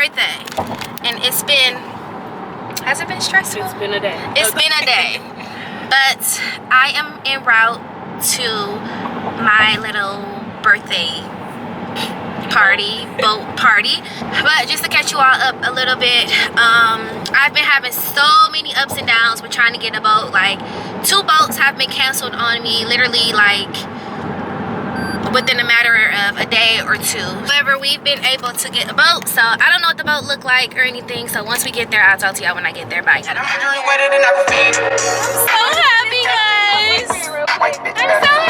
birthday, and it's been, has it been stressful? It's been a day. It's been a day. But I am en route to my little birthday boat party. But just to catch you all up a little bit, I've been having so many ups and downs with trying to get a boat. Like 2 boats have been canceled on me, literally like within a matter of a day or 2. However, we've been able to get a boat, so I don't know what the boat look like or anything. So once we get there, I'll talk to y'all when I get there. Bye. I'm so happy, guys. I'm so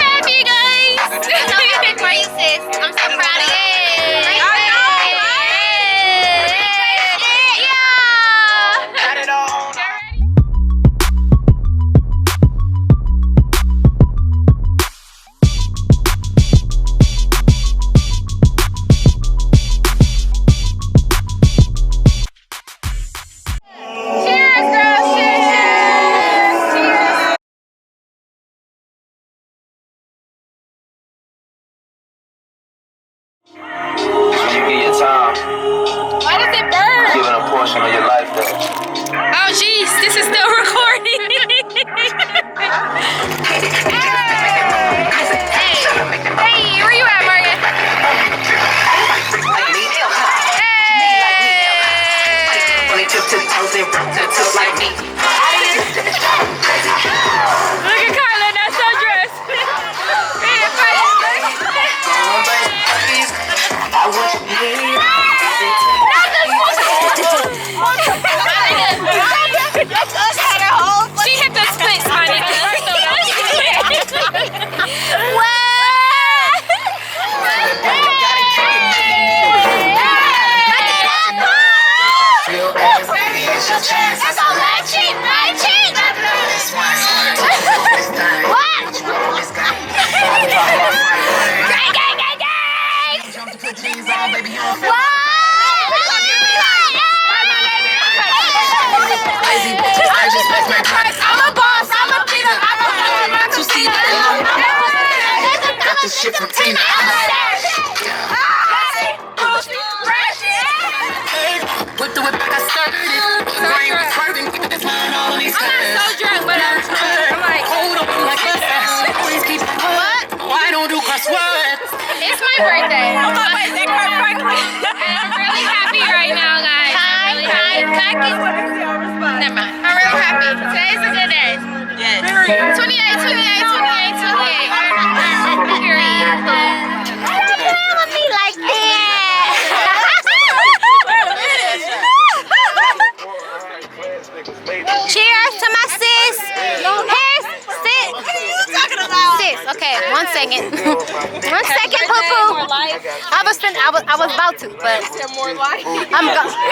happy, guys. I'm so happy for you, sis. I'm so proud of you. Why does it burn? Giving a portion of your life though. Oh jeez, this is still recording. Hey, where you at, Morgan? Look at Carla, that's so dressed. She hit the splits, my nigga. Shit from Tina. With the whip, I started it. I'm not so drunk, but I'm like, hold on, like that. Always keep what? Why don't do crosswords? It's my birthday. I'm really happy right now, guys. I'm really happy. Never mind. I'm really happy. Today's a good day. Yes. 28. Period. Me like that. Cheers to my sis. Here's sis. What are you talking about? Sis. Okay, 1 second. 1 second, poo-poo. I was about to, but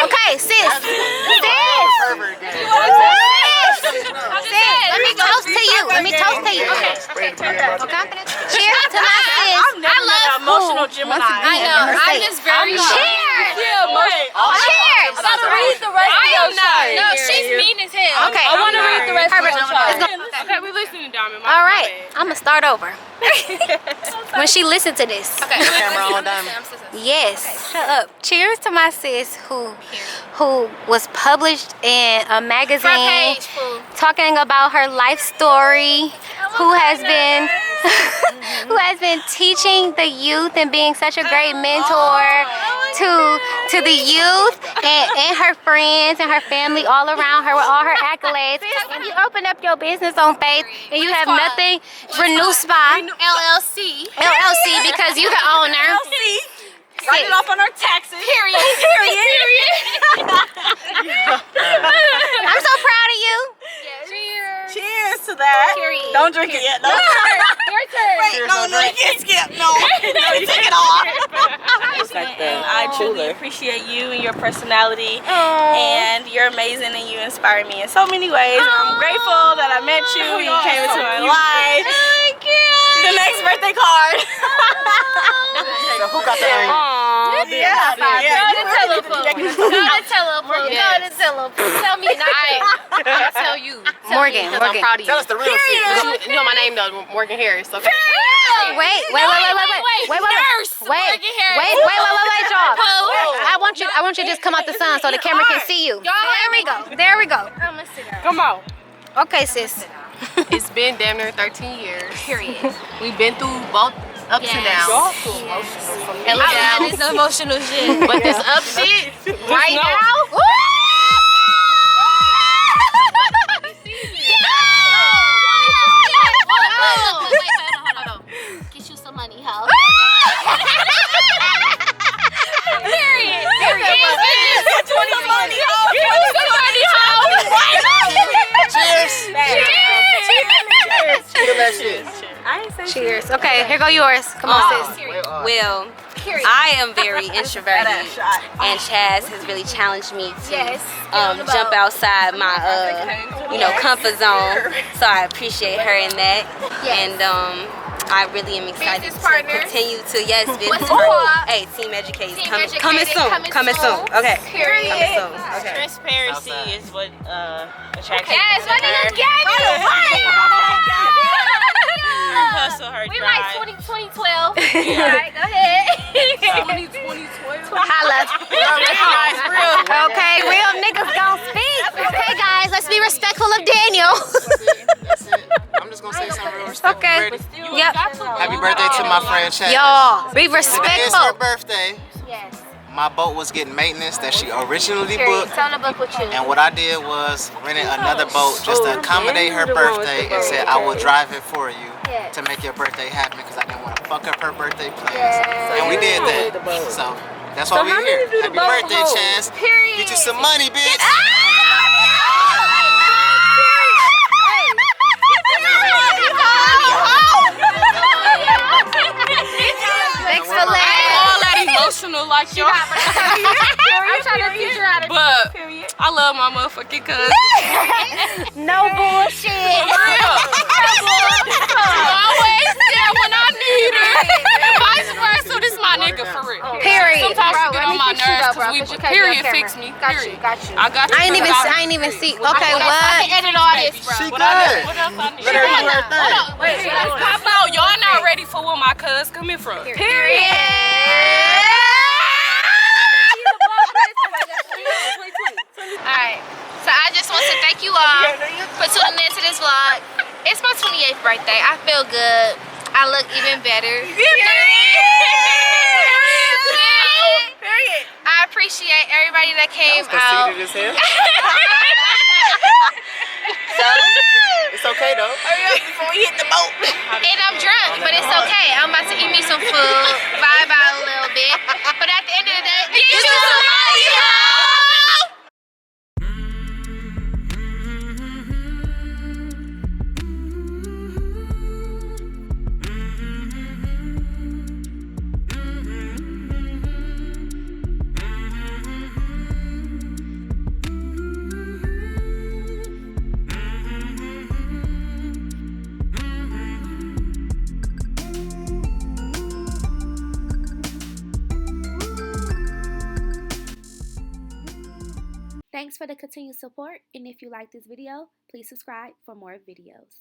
okay, sis. Let me toast to you. Okay. Cheers to my sis. I love emotional Gemini. I know. I'm just very cheers. Cheers. I gotta read the rest of your shot. No, she's mean as hell. Okay. I want to read the rest of your shot. Okay, we listening, Diamond. All right, I'm gonna start over. When she listened to this. Okay. Camera on, Diamond. Yes. Shut up. Cheers to my sis who was published in a magazine talking about her life story, who has been teaching the youth and being such a great mentor to the youth and her friends and her family all around her with all her accolades. When you open up your business on Faith and you have nothing, Renew Spa LLC because you the owner. Write it off on our taxes. Period. I'm so proud of you. Cheers. Cheers to that. Period. Don't drink it yet. No. Your turn. Wait, no, you can't skip. No, you take it off. And I truly appreciate you and your personality, and you're amazing, and you inspire me in so many ways. And I'm grateful that I met you. You came into my life. Thank you. The next birthday card. So who got that? Yeah. Go to telephone. Tell me, not I. I'll tell you. Morgan. Morgan. I'm proud of you. Tell us the real shit. You know my name though, Morgan Harris. Okay. Wait, y'all. I want you to just come out the sun so the camera can see you. There we go. I'm gonna sit down. Come on. Okay, sis. It's been damn near 13 years. Period. We've been through both ups and downs. Hella downs. It's emotional shit. But this up shit right now. Hold on. Get you some money, hoe. Period. Cheers. Okay, here go yours. Come on, sis. Well, I am very introverted, and CHAZ has really challenged me to jump outside my comfort zone. So I appreciate her in that, and I really am excited to continue to business partner. Hey, team educated. Coming soon. Okay. Coming soon. Okay. Transparency is what attracts Yes, me to her. Hustle, her We drive. like 2012. Alright, go ahead. 2012. Holla. Okay, real niggas gon' speak. Okay, guys, let's be respectful of Daniel. That's it. I'm just gonna say something real respectful. Okay. Ready? Yep. Happy birthday to my friend CHAZ. Y'all, be It's her respectful. birthday. Yes. My boat was getting maintenance that she originally Period. booked. Tell them to book with you. And what I did was rented another boat just to accommodate her birthday and said I will drive it for you to make your birthday happen because I didn't want to fuck up her birthday plans. And we did that. So that's why we're here. Happy birthday, CHAZ. Period. Get you some money, bitch. Thanks for letting. All that emotional like y'all. I'm trying to teach her how to. But I love my motherfucking cousin. No bullshit. For real. Always there when I need her. And vice versa, this is my nigga for real. Period. Sometimes Bro, you get let on me my fix you nerves though, bro, because 'cause you we can't be on period camera. fix me. Got Period. you, got you. I got you. I ain't because even see. Okay, I what? can edit all this, bro. She What else good. I need? Let her do her thing. Wait, pop out. Y'all not ready for where my cuz coming from. Period. Alright, so I just want to thank you all for tuning into this vlog. It's my 28th birthday. I feel good. I look even better. I appreciate everybody that came out. Conceited as hell. So, It's okay though. Hurry up before we hit the boat. and I'm drunk, but it's okay. I'm about to eat me some food, vibe out a little bit. But at the end of the day, get you some money, ho! Thanks for the continued support, and if you like this video, please subscribe for more videos.